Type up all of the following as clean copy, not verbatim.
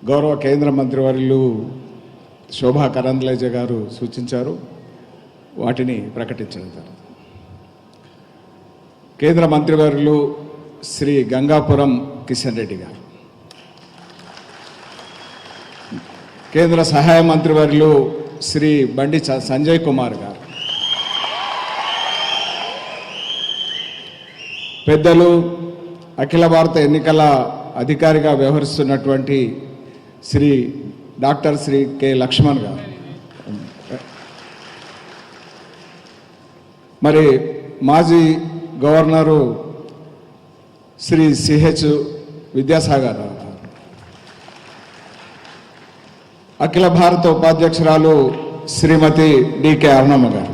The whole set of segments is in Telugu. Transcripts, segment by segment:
గౌరవ కేంద్ర మంత్రివర్యులు శోభా కరంద్లాజే గారు సూచించారు. వాటిని ప్రకటించడం జరుగుతుంది. కేంద్ర మంత్రివర్యులు శ్రీ గంగాపురం కిషన్ రెడ్డి గారు, కేంద్ర సహాయ మంత్రివర్యులు శ్రీ బండి సంజయ్ కుమార్ గారు, పెద్దలు అఖిల భారత ఎన్నికల అధికారిగా వ్యవహరిస్తున్నటువంటి శ్రీ డాక్టర్ శ్రీ కె లక్ష్మణ్ గారు, మరి మాజీ గవర్నరు శ్రీ సిహెచ్ విద్యాసాగర్ రావు గారు, అఖిల భారత ఉపాధ్యక్షురాలు శ్రీమతి డికే అరుణమ్మ గారు,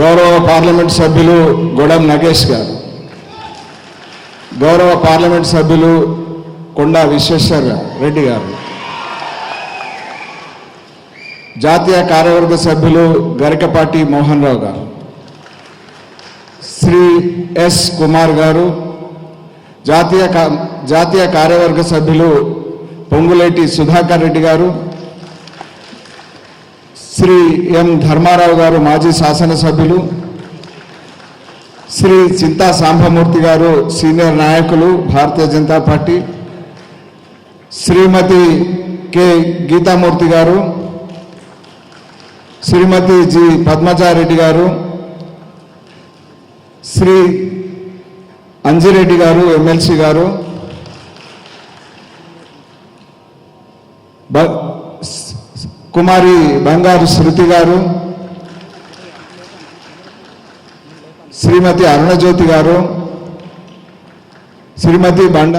గౌరవ పార్లమెంట్ సభ్యులు గొడం నగేష్ గారు, గౌరవ పార్లమెంట్ సభ్యులు కొండా విశ్వేశ్వర రెడ్డి గారు, జాతీయ కార్యవర్గ సభ్యులు గరికపాటి మోహన్ రావు గారు, శ్రీ ఎస్ కుమార్ గారు, జాతీయ కార్యవర్గ సభ్యులు పొంగులేటి సుధాకర్ రెడ్డి గారు, శ్రీ ఎం ధర్మారావు గారు మాజీ శాసనసభ్యులు, శ్రీ చింతా సాంబమూర్తి గారు సీనియర్ నాయకులు భారతీయ జనతా పార్టీ, శ్రీమతి కె గీతామూర్తి గారు, శ్రీమతి జి పద్మజారెడ్డి గారు, శ్రీ అంజిరెడ్డి గారు ఎమ్మెల్సీ గారు, కుమారి బంగారు శృతి గారు, శ్రీమతి అరుణజ్యోతి గారు, శ్రీమతి బండ